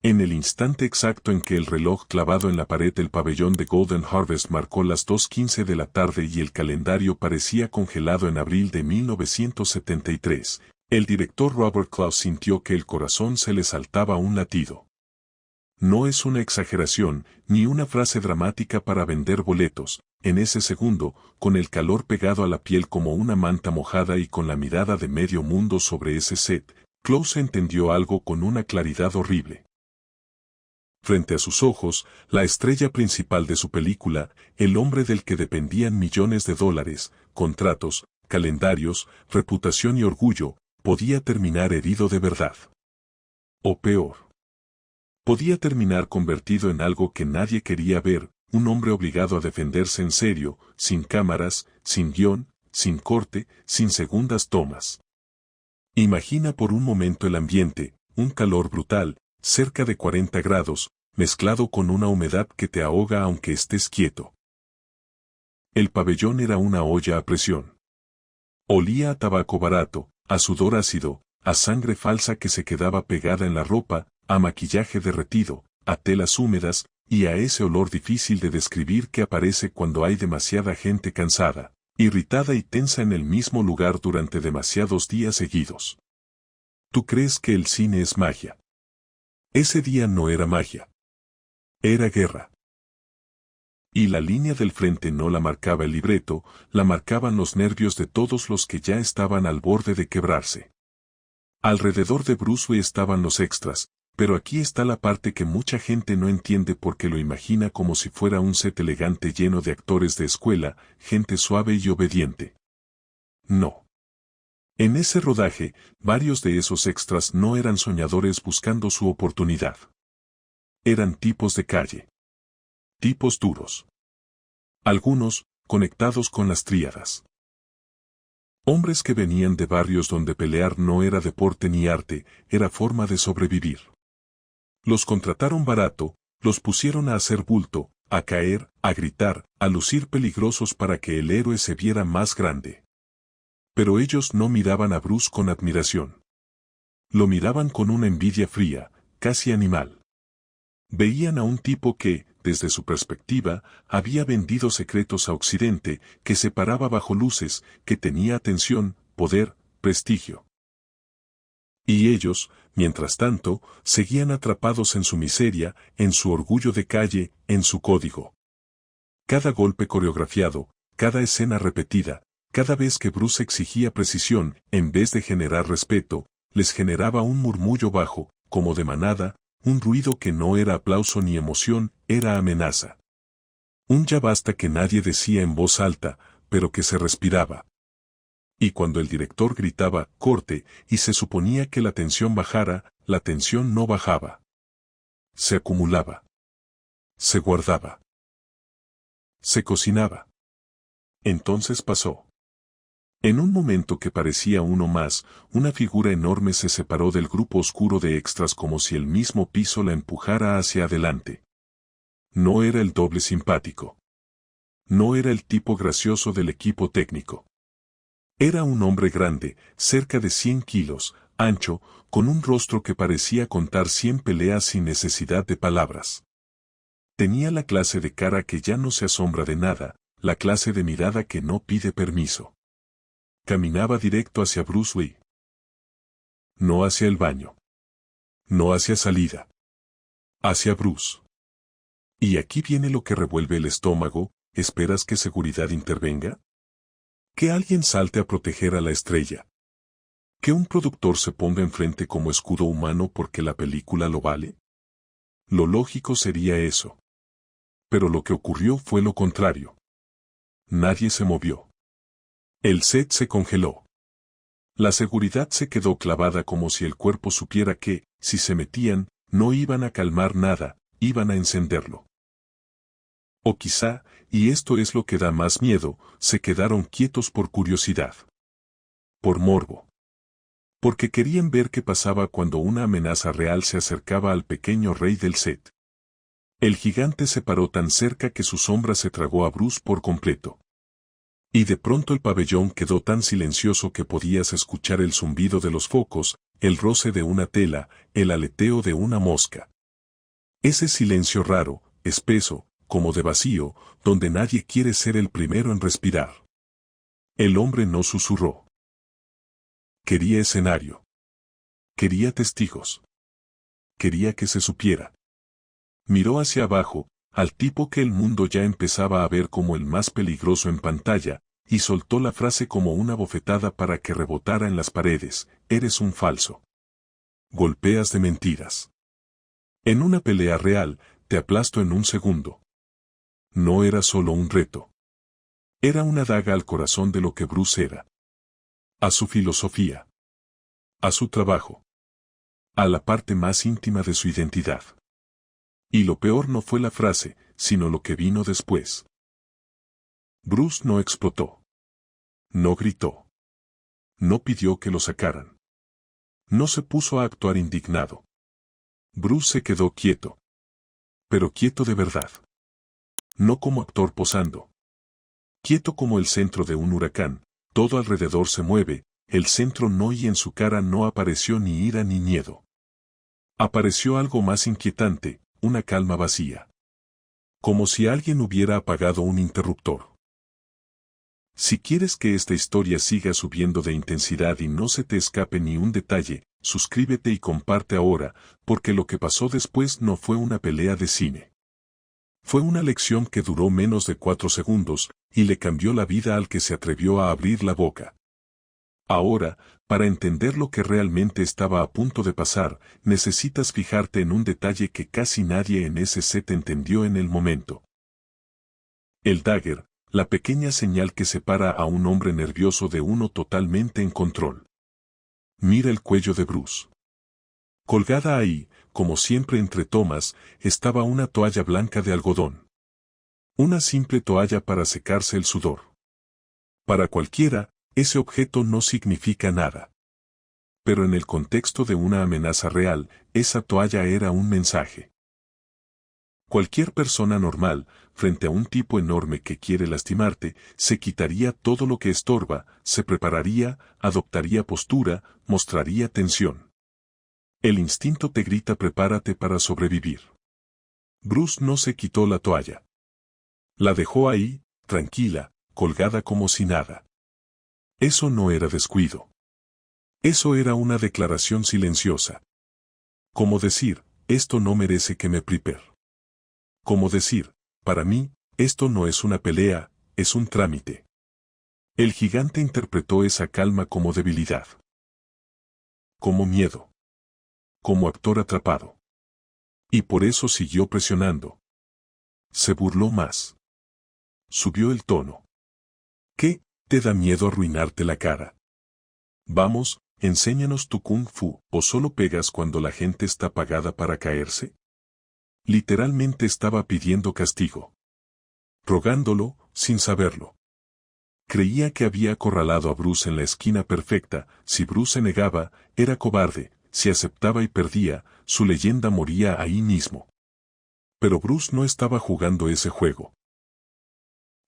En el instante exacto en que el reloj clavado en la pared del pabellón de Golden Harvest marcó las 2:15 de la tarde y el calendario parecía congelado en abril de 1973, el director Robert Clouse sintió que el corazón se le saltaba un latido. No es una exageración, ni una frase dramática para vender boletos. En ese segundo, con el calor pegado a la piel como una manta mojada y con la mirada de medio mundo sobre ese set, Clouse entendió algo con una claridad horrible. Frente a sus ojos, la estrella principal de su película, el hombre del que dependían millones de dólares, contratos, calendarios, reputación y orgullo, podía terminar herido de verdad. O peor. Podía terminar convertido en algo que nadie quería ver, un hombre obligado a defenderse en serio, sin cámaras, sin guión, sin corte, sin segundas tomas. Imagina por un momento el ambiente, un calor brutal, cerca de 40 grados, mezclado con una humedad que te ahoga aunque estés quieto. El pabellón era una olla a presión. Olía a tabaco barato, a sudor ácido, a sangre falsa que se quedaba pegada en la ropa, a maquillaje derretido, a telas húmedas, y a ese olor difícil de describir que aparece cuando hay demasiada gente cansada, irritada y tensa en el mismo lugar durante demasiados días seguidos. ¿Tú crees que el cine es magia? Ese día no era magia. Era guerra. Y la línea del frente no la marcaba el libreto, la marcaban los nervios de todos los que ya estaban al borde de quebrarse. Alrededor de Bruce Lee estaban los extras, pero aquí está la parte que mucha gente no entiende porque lo imagina como si fuera un set elegante lleno de actores de escuela, gente suave y obediente. No. En ese rodaje, varios de esos extras no eran soñadores buscando su oportunidad. Eran tipos de calle. Tipos duros. Algunos, conectados con las tríadas. Hombres que venían de barrios donde pelear no era deporte ni arte, era forma de sobrevivir. Los contrataron barato, los pusieron a hacer bulto, a caer, a gritar, a lucir peligrosos para que el héroe se viera más grande. Pero ellos no miraban a Bruce con admiración. Lo miraban con una envidia fría, casi animal. Veían a un tipo que, desde su perspectiva, había vendido secretos a Occidente, que se paraba bajo luces, que tenía atención, poder, prestigio. Y ellos, mientras tanto, seguían atrapados en su miseria, en su orgullo de calle, en su código. Cada golpe coreografiado, cada escena repetida, cada vez que Bruce exigía precisión, en vez de generar respeto, les generaba un murmullo bajo, como de manada, un ruido que no era aplauso ni emoción, era amenaza. Un ya basta que nadie decía en voz alta, pero que se respiraba. Y cuando el director gritaba, corte, y se suponía que la tensión bajara, la tensión no bajaba. Se acumulaba. Se guardaba. Se cocinaba. Entonces pasó. En un momento que parecía uno más, una figura enorme se separó del grupo oscuro de extras como si el mismo piso la empujara hacia adelante. No era el doble simpático. No era el tipo gracioso del equipo técnico. Era un hombre grande, cerca de 100 kilos, ancho, con un rostro que parecía contar 100 peleas sin necesidad de palabras. Tenía la clase de cara que ya no se asombra de nada, la clase de mirada que no pide permiso. Caminaba directo hacia Bruce Lee. No hacia el baño. No hacia salida. Hacia Bruce. Y aquí viene lo que revuelve el estómago, ¿esperas que seguridad intervenga? ¿Que alguien salte a proteger a la estrella? ¿Que un productor se ponga enfrente como escudo humano porque la película lo vale? Lo lógico sería eso. Pero lo que ocurrió fue lo contrario. Nadie se movió. El set se congeló. La seguridad se quedó clavada como si el cuerpo supiera que, si se metían, no iban a calmar nada, iban a encenderlo. O quizá, y esto es lo que da más miedo, se quedaron quietos por curiosidad. Por morbo. Porque querían ver qué pasaba cuando una amenaza real se acercaba al pequeño rey del set. El gigante se paró tan cerca que su sombra se tragó a Bruce por completo. Y de pronto el pabellón quedó tan silencioso que podías escuchar el zumbido de los focos, el roce de una tela, el aleteo de una mosca. Ese silencio raro, espeso, como de vacío, donde nadie quiere ser el primero en respirar. El hombre no susurró. Quería escenario. Quería testigos. Quería que se supiera. Miró hacia abajo, al tipo que el mundo ya empezaba a ver como el más peligroso en pantalla, y soltó la frase como una bofetada para que rebotara en las paredes: eres un falso. Golpeas de mentiras. En una pelea real, te aplasto en un segundo. No era solo un reto. Era una daga al corazón de lo que Bruce era. A su filosofía. A su trabajo. A la parte más íntima de su identidad. Y lo peor no fue la frase, sino lo que vino después. Bruce no explotó. No gritó. No pidió que lo sacaran. No se puso a actuar indignado. Bruce se quedó quieto. Pero quieto de verdad. No como actor posando. Quieto como el centro de un huracán, todo alrededor se mueve, el centro no, y en su cara no apareció ni ira ni miedo. Apareció algo más inquietante, una calma vacía. Como si alguien hubiera apagado un interruptor. Si quieres que esta historia siga subiendo de intensidad y no se te escape ni un detalle, suscríbete y comparte ahora, porque lo que pasó después no fue una pelea de cine. Fue una lección que duró menos de 4 segundos, y le cambió la vida al que se atrevió a abrir la boca. Ahora, para entender lo que realmente estaba a punto de pasar, necesitas fijarte en un detalle que casi nadie en ese set entendió en el momento. El dagger, la pequeña señal que separa a un hombre nervioso de uno totalmente en control. Mira el cuello de Bruce. Colgada ahí, como siempre entre tomas, estaba una toalla blanca de algodón. Una simple toalla para secarse el sudor. Para cualquiera, ese objeto no significa nada. Pero en el contexto de una amenaza real, esa toalla era un mensaje. Cualquier persona normal, frente a un tipo enorme que quiere lastimarte, se quitaría todo lo que estorba, se prepararía, adoptaría postura, mostraría tensión. El instinto te grita: prepárate para sobrevivir. Bruce no se quitó la toalla. La dejó ahí, tranquila, colgada como si nada. Eso no era descuido. Eso era una declaración silenciosa. Como decir: esto no merece que me prepare. Como decir: para mí, esto no es una pelea, es un trámite. El gigante interpretó esa calma como debilidad. Como miedo. Como actor atrapado. Y por eso siguió presionando. Se burló más. Subió el tono. ¿Qué? ¿Te da miedo arruinarte la cara? Vamos, enséñanos tu kung fu, ¿o solo pegas cuando la gente está pagada para caerse? Literalmente estaba pidiendo castigo. Rogándolo, sin saberlo. Creía que había acorralado a Bruce en la esquina perfecta. Si Bruce se negaba, era cobarde; si aceptaba y perdía, su leyenda moría ahí mismo. Pero Bruce no estaba jugando ese juego.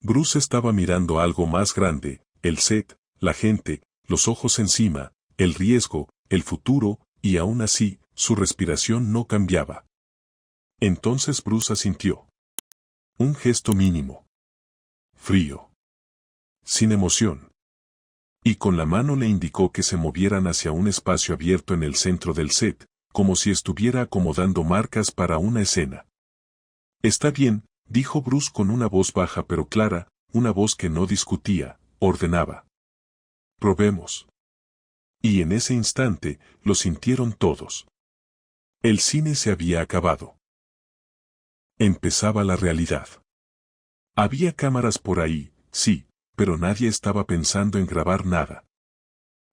Bruce estaba mirando algo más grande: el set, la gente, los ojos encima, el riesgo, el futuro, y aún así, su respiración no cambiaba. Entonces Bruce asintió. Un gesto mínimo. Frío. Sin emoción. Y con la mano le indicó que se movieran hacia un espacio abierto en el centro del set, como si estuviera acomodando marcas para una escena. Está bien, dijo Bruce con una voz baja pero clara, una voz que no discutía, ordenaba. Probemos. Y en ese instante, lo sintieron todos. El cine se había acabado. Empezaba la realidad. Había cámaras por ahí, sí, pero nadie estaba pensando en grabar nada.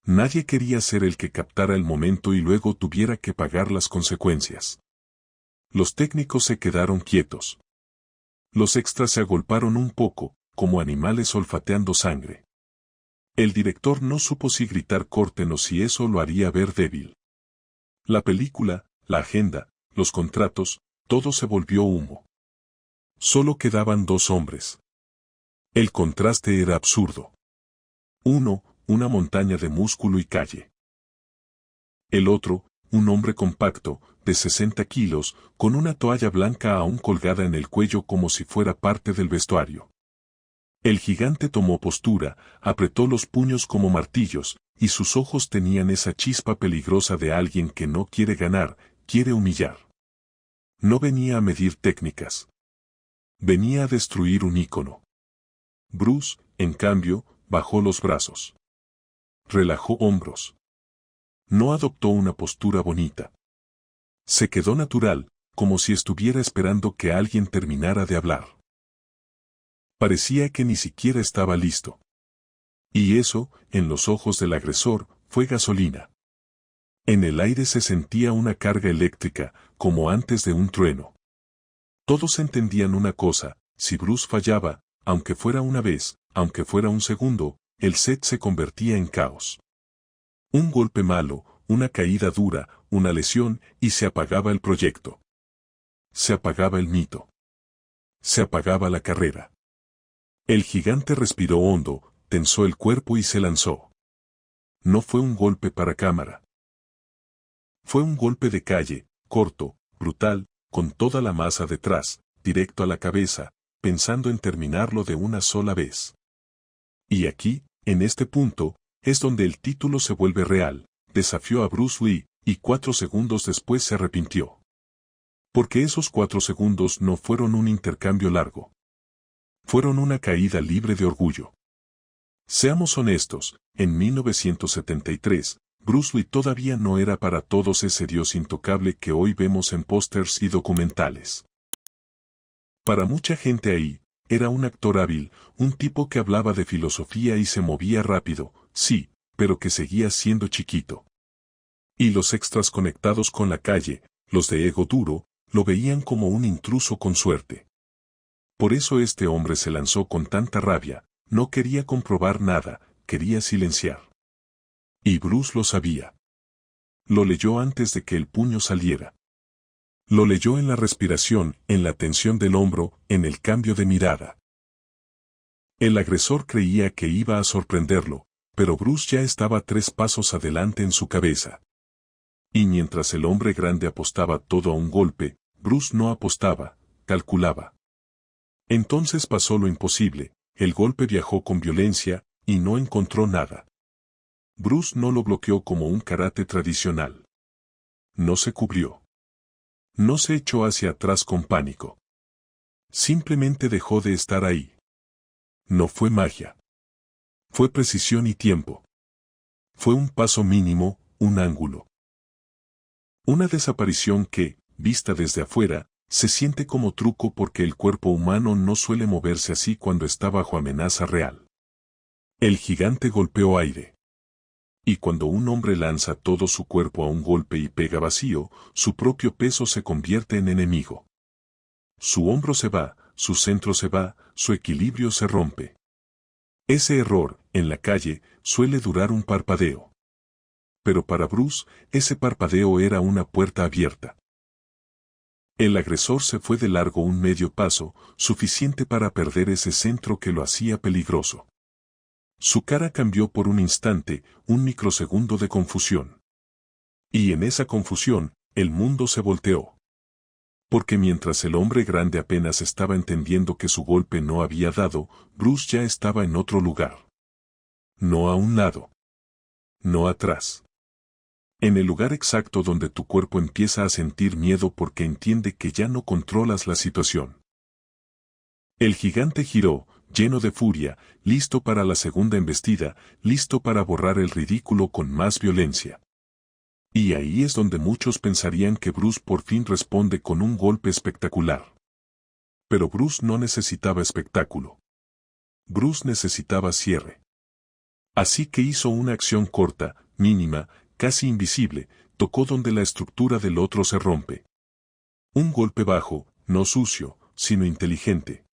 Nadie quería ser el que captara el momento y luego tuviera que pagar las consecuencias. Los técnicos se quedaron quietos. Los extras se agolparon un poco, como animales olfateando sangre. El director no supo si gritar corten o si eso lo haría ver débil. La película, la agenda, los contratos, todo se volvió humo. Solo quedaban 2 hombres. El contraste era absurdo. Uno, una montaña de músculo y calle. El otro, un hombre compacto, de 60 kilos, con una toalla blanca aún colgada en el cuello como si fuera parte del vestuario. El gigante tomó postura, apretó los puños como martillos, y sus ojos tenían esa chispa peligrosa de alguien que no quiere ganar, quiere humillar. No venía a medir técnicas. Venía a destruir un ícono. Bruce, en cambio, bajó los brazos. Relajó hombros. No adoptó una postura bonita. Se quedó natural, como si estuviera esperando que alguien terminara de hablar. Parecía que ni siquiera estaba listo. Y eso, en los ojos del agresor, fue gasolina. En el aire se sentía una carga eléctrica, como antes de un trueno. Todos entendían una cosa: si Bruce fallaba, aunque fuera una vez, aunque fuera un segundo, el set se convertía en caos. Un golpe malo, una caída dura, una lesión, y se apagaba el proyecto. Se apagaba el mito. Se apagaba la carrera. El gigante respiró hondo, tensó el cuerpo y se lanzó. No fue un golpe para cámara. Fue un golpe de calle, corto, brutal, con toda la masa detrás, directo a la cabeza, pensando en terminarlo de una sola vez. Y aquí, en este punto, es donde el título se vuelve real. Desafió a Bruce Lee, y 4 segundos después se arrepintió. Porque esos 4 segundos no fueron un intercambio largo. Fueron una caída libre de orgullo. Seamos honestos, en 1973, Bruce Lee todavía no era para todos ese dios intocable que hoy vemos en pósters y documentales. Para mucha gente ahí, era un actor hábil, un tipo que hablaba de filosofía y se movía rápido, sí, pero que seguía siendo chiquito. Y los extras conectados con la calle, los de ego duro, lo veían como un intruso con suerte. Por eso este hombre se lanzó con tanta rabia, no quería comprobar nada, quería silenciar. Y Bruce lo sabía. Lo leyó antes de que el puño saliera. Lo leyó en la respiración, en la tensión del hombro, en el cambio de mirada. El agresor creía que iba a sorprenderlo, pero Bruce ya estaba 3 pasos adelante en su cabeza. Y mientras el hombre grande apostaba todo a un golpe, Bruce no apostaba, calculaba. Entonces pasó lo imposible, el golpe viajó con violencia, y no encontró nada. Bruce no lo bloqueó como un karate tradicional. No se cubrió. No se echó hacia atrás con pánico. Simplemente dejó de estar ahí. No fue magia. Fue precisión y tiempo. Fue un paso mínimo, un ángulo. Una desaparición que, vista desde afuera, se siente como truco porque el cuerpo humano no suele moverse así cuando está bajo amenaza real. El gigante golpeó aire. Y cuando un hombre lanza todo su cuerpo a un golpe y pega vacío, su propio peso se convierte en enemigo. Su hombro se va, su centro se va, su equilibrio se rompe. Ese error, en la calle, suele durar un parpadeo. Pero para Bruce, ese parpadeo era una puerta abierta. El agresor se fue de largo un medio paso, suficiente para perder ese centro que lo hacía peligroso. Su cara cambió por un instante, un microsegundo de confusión. Y en esa confusión, el mundo se volteó. Porque mientras el hombre grande apenas estaba entendiendo que su golpe no había dado, Bruce ya estaba en otro lugar. No a un lado. No atrás. En el lugar exacto donde tu cuerpo empieza a sentir miedo porque entiende que ya no controlas la situación. El gigante giró, lleno de furia, listo para la segunda embestida, listo para borrar el ridículo con más violencia. Y ahí es donde muchos pensarían que Bruce por fin responde con un golpe espectacular. Pero Bruce no necesitaba espectáculo. Bruce necesitaba cierre. Así que hizo una acción corta, mínima, casi invisible, tocó donde la estructura del otro se rompe. Un golpe bajo, no sucio, sino inteligente.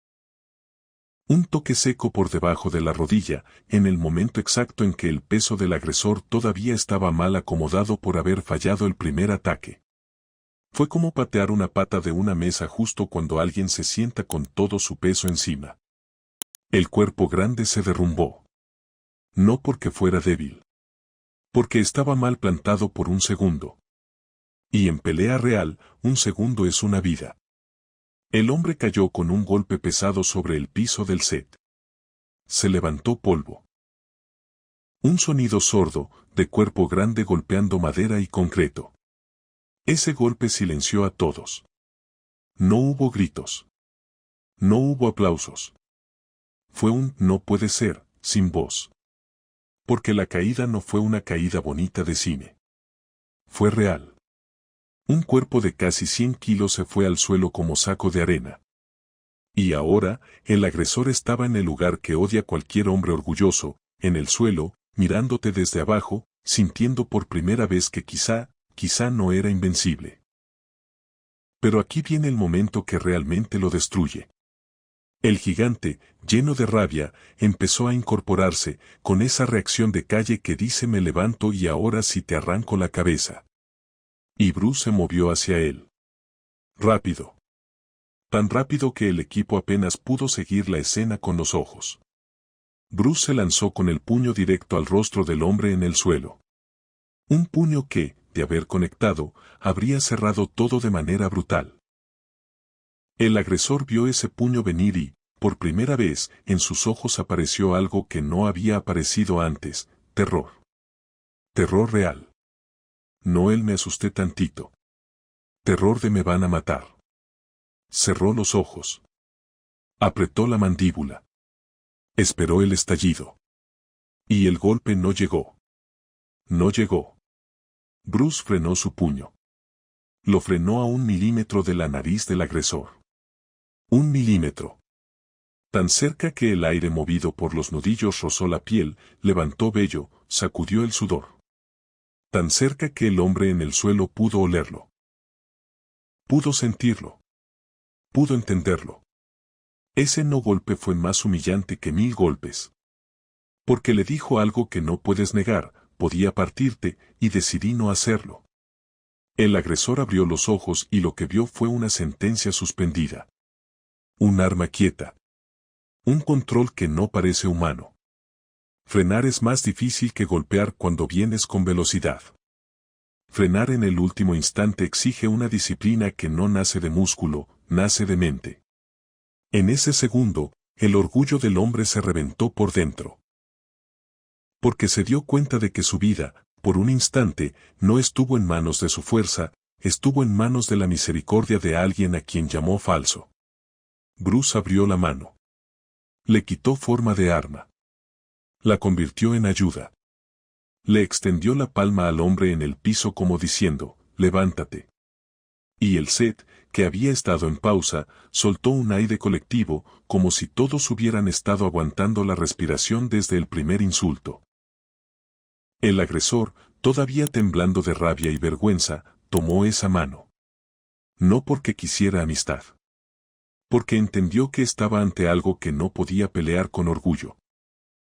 Un toque seco por debajo de la rodilla, en el momento exacto en que el peso del agresor todavía estaba mal acomodado por haber fallado el primer ataque. Fue como patear una pata de una mesa justo cuando alguien se sienta con todo su peso encima. El cuerpo grande se derrumbó. No porque fuera débil. Porque estaba mal plantado por un segundo. Y en pelea real, un segundo es una vida. El hombre cayó con un golpe pesado sobre el piso del set. Se levantó polvo. Un sonido sordo, de cuerpo grande golpeando madera y concreto. Ese golpe silenció a todos. No hubo gritos. No hubo aplausos. Fue un "no puede ser", sin voz. Porque la caída no fue una caída bonita de cine. Fue real. Un cuerpo de casi 100 kilos se fue al suelo como saco de arena. Y ahora, el agresor estaba en el lugar que odia cualquier hombre orgulloso, en el suelo, mirándote desde abajo, sintiendo por primera vez que quizá no era invencible. Pero aquí viene el momento que realmente lo destruye. El gigante, lleno de rabia, empezó a incorporarse, con esa reacción de calle que dice me levanto y ahora sí te arranco la cabeza. Y Bruce se movió hacia él. Rápido. Tan rápido que el equipo apenas pudo seguir la escena con los ojos. Bruce se lanzó con el puño directo al rostro del hombre en el suelo. Un puño que, de haber conectado, habría cerrado todo de manera brutal. El agresor vio ese puño venir y, por primera vez, en sus ojos apareció algo que no había aparecido antes: terror. Terror real. No él me asusté tantito. Terror de me van a matar. Cerró los ojos. Apretó la mandíbula. Esperó el estallido. Y el golpe no llegó. No llegó. Bruce frenó su puño. Lo frenó a 1 milímetro de la nariz del agresor. 1 milímetro. Tan cerca que el aire movido por los nudillos rozó la piel, levantó vello, sacudió el sudor. Tan cerca que el hombre en el suelo pudo olerlo. Pudo sentirlo. Pudo entenderlo. Ese no golpe fue más humillante que 1000 golpes. Porque le dijo algo que no puedes negar: podía partirte, y decidí no hacerlo. El agresor abrió los ojos y lo que vio fue una sentencia suspendida. Un arma quieta. Un control que no parece humano. Frenar es más difícil que golpear cuando vienes con velocidad. Frenar en el último instante exige una disciplina que no nace de músculo, nace de mente. En ese segundo, el orgullo del hombre se reventó por dentro. Porque se dio cuenta de que su vida, por un instante, no estuvo en manos de su fuerza, estuvo en manos de la misericordia de alguien a quien llamó falso. Bruce abrió la mano. Le quitó forma de arma. La convirtió en ayuda. Le extendió la palma al hombre en el piso como diciendo: levántate. Y el set, que había estado en pausa, soltó un aire colectivo, como si todos hubieran estado aguantando la respiración desde el primer insulto. El agresor, todavía temblando de rabia y vergüenza, tomó esa mano. No porque quisiera amistad. Porque entendió que estaba ante algo que no podía pelear con orgullo.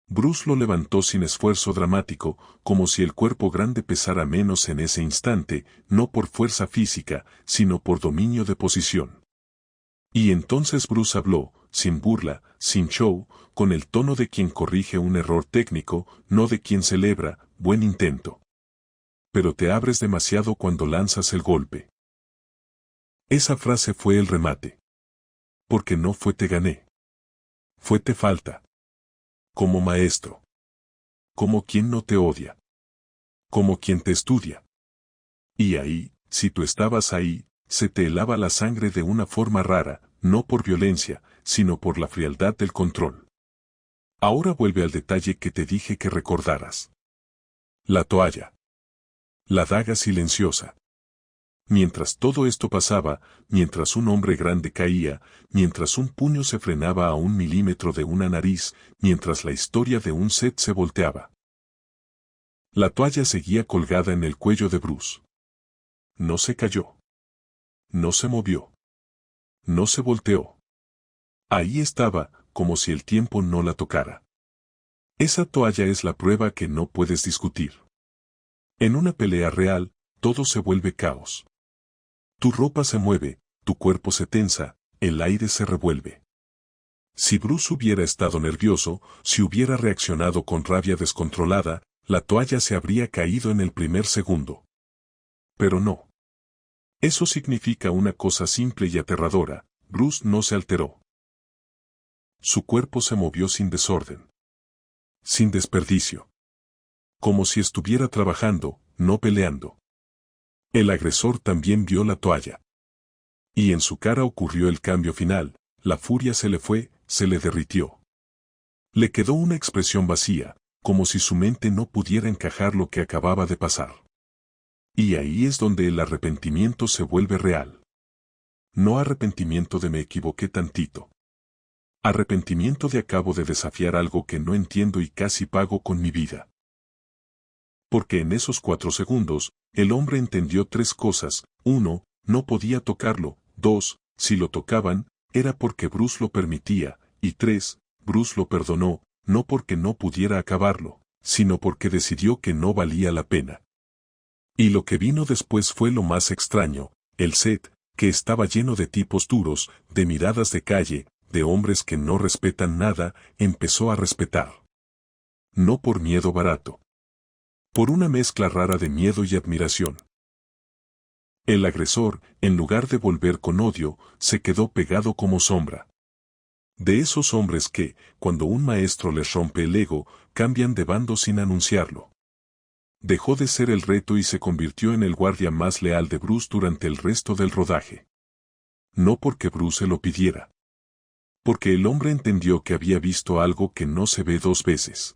Bruce lo levantó sin esfuerzo dramático, como si el cuerpo grande pesara menos en ese instante, no por fuerza física, sino por dominio de posición. Y entonces Bruce habló, sin burla, sin show, con el tono de quien corrige un error técnico, no de quien celebra: buen intento. Pero te abres demasiado cuando lanzas el golpe. Esa frase fue el remate. Porque no fue te gané. Fue te falta. Como maestro. Como quien no te odia. Como quien te estudia. Y ahí, si tú estabas ahí, se te helaba la sangre de una forma rara, no por violencia, sino por la frialdad del control. Ahora vuelve al detalle que te dije que recordaras. La toalla. La daga silenciosa. Mientras todo esto pasaba, mientras un hombre grande caía, mientras un puño se frenaba a 1 milímetro de una nariz, mientras la historia de un set se volteaba. La toalla seguía colgada en el cuello de Bruce. No se cayó. No se movió. No se volteó. Ahí estaba, como si el tiempo no la tocara. Esa toalla es la prueba que no puedes discutir. En una pelea real, todo se vuelve caos. Tu ropa se mueve, tu cuerpo se tensa, el aire se revuelve. Si Bruce hubiera estado nervioso, si hubiera reaccionado con rabia descontrolada, la toalla se habría caído en el primer segundo. Pero no. Eso significa una cosa simple y aterradora: Bruce no se alteró. Su cuerpo se movió sin desorden, sin desperdicio. Como si estuviera trabajando, no peleando. El agresor también vio la toalla. Y en su cara ocurrió el cambio final: la furia se le fue, se le derritió. Le quedó una expresión vacía, como si su mente no pudiera encajar lo que acababa de pasar. Y ahí es donde el arrepentimiento se vuelve real. No arrepentimiento de me equivoqué tantito. Arrepentimiento de acabo de desafiar algo que no entiendo y casi pago con mi vida. Porque en esos 4 segundos, el hombre entendió 3 cosas: 1, no podía tocarlo; 2, si lo tocaban, era porque Bruce lo permitía; y 3, Bruce lo perdonó, no porque no pudiera acabarlo, sino porque decidió que no valía la pena. Y lo que vino después fue lo más extraño: el set, que estaba lleno de tipos duros, de miradas de calle, de hombres que no respetan nada, empezó a respetar. No por miedo barato. Por una mezcla rara de miedo y admiración. El agresor, en lugar de volver con odio, se quedó pegado como sombra. De esos hombres que, cuando un maestro les rompe el ego, cambian de bando sin anunciarlo. Dejó de ser el reto y se convirtió en el guardia más leal de Bruce durante el resto del rodaje. No porque Bruce se lo pidiera. Porque el hombre entendió que había visto algo que no se ve 2 veces.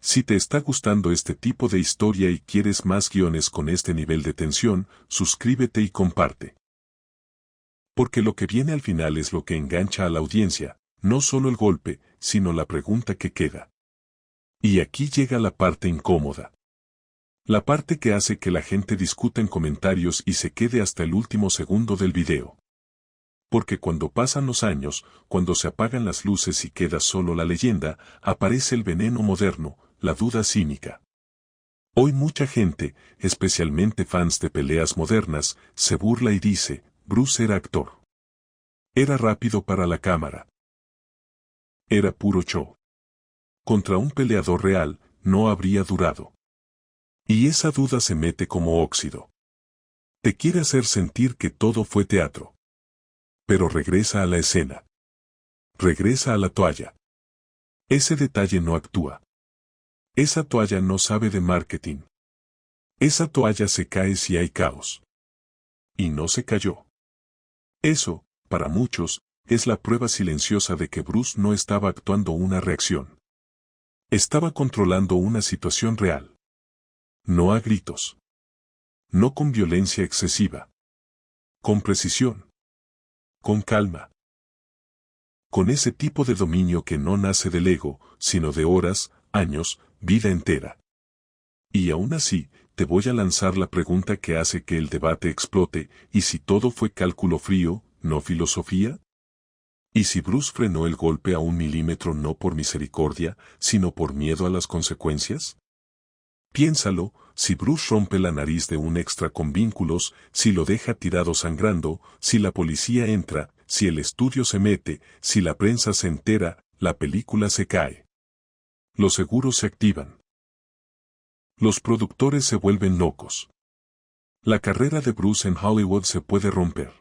Si te está gustando este tipo de historia y quieres más guiones con este nivel de tensión, suscríbete y comparte. Porque lo que viene al final es lo que engancha a la audiencia, no solo el golpe, sino la pregunta que queda. Y aquí llega la parte incómoda. La parte que hace que la gente discuta en comentarios y se quede hasta el último segundo del video. Porque cuando pasan los años, cuando se apagan las luces y queda solo la leyenda, aparece el veneno moderno, la duda cínica. Hoy mucha gente, especialmente fans de peleas modernas, se burla y dice: Bruce era actor. Era rápido para la cámara. Era puro show. Contra un peleador real, no habría durado. Y esa duda se mete como óxido. Te quiere hacer sentir que todo fue teatro. Pero regresa a la escena. Regresa a la toalla. Ese detalle no actúa. Esa toalla no sabe de marketing. Esa toalla se cae si hay caos. Y no se cayó. Eso, para muchos, es la prueba silenciosa de que Bruce no estaba actuando una reacción. Estaba controlando una situación real. No a gritos. No con violencia excesiva. Con precisión. Con calma. Con ese tipo de dominio que no nace del ego, sino de horas, años, vida entera. Y aún así, te voy a lanzar la pregunta que hace que el debate explote: ¿y si todo fue cálculo frío, no filosofía? ¿Y si Bruce frenó el golpe a 1 milímetro no por misericordia, sino por miedo a las consecuencias? Piénsalo: si Bruce rompe la nariz de un extra con vínculos, si lo deja tirado sangrando, si la policía entra, si el estudio se mete, si la prensa se entera, la película se cae. Los seguros se activan. Los productores se vuelven locos. La carrera de Bruce en Hollywood se puede romper.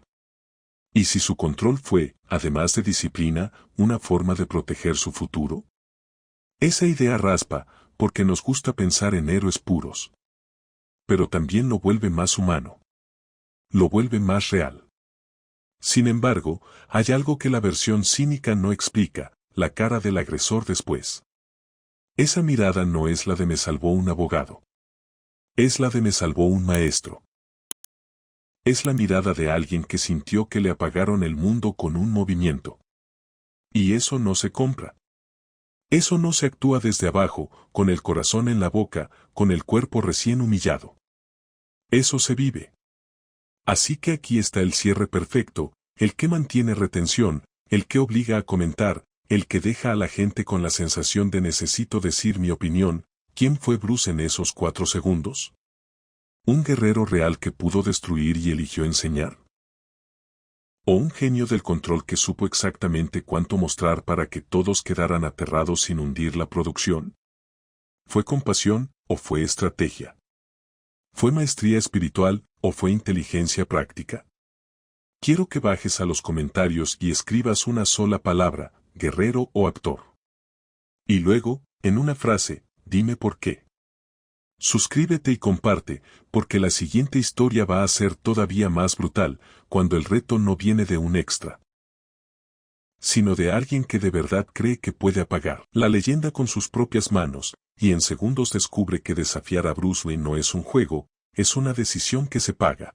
¿Y si su control fue, además de disciplina, una forma de proteger su futuro? Esa idea raspa, porque nos gusta pensar en héroes puros. Pero también lo vuelve más humano. Lo vuelve más real. Sin embargo, hay algo que la versión cínica no explica: la cara del agresor después. Esa mirada no es la de me salvó un abogado. Es la de me salvó un maestro. Es la mirada de alguien que sintió que le apagaron el mundo con un movimiento. Y eso no se compra. Eso no se actúa desde abajo, con el corazón en la boca, con el cuerpo recién humillado. Eso se vive. Así que aquí está el cierre perfecto, el que mantiene retención, el que obliga a comentar, el que deja a la gente con la sensación de necesito decir mi opinión. ¿Quién fue Bruce en esos 4 segundos? ¿Un guerrero real que pudo destruir y eligió enseñar? ¿O un genio del control que supo exactamente cuánto mostrar para que todos quedaran aterrados sin hundir la producción? ¿Fue compasión o fue estrategia? ¿Fue maestría espiritual o fue inteligencia práctica? Quiero que bajes a los comentarios y escribas una sola palabra, guerrero o actor. Y luego, en una frase, dime por qué. Suscríbete y comparte, porque la siguiente historia va a ser todavía más brutal, cuando el reto no viene de un extra, sino de alguien que de verdad cree que puede apagar la leyenda con sus propias manos, y en segundos descubre que desafiar a Bruce Wayne no es un juego, es una decisión que se paga.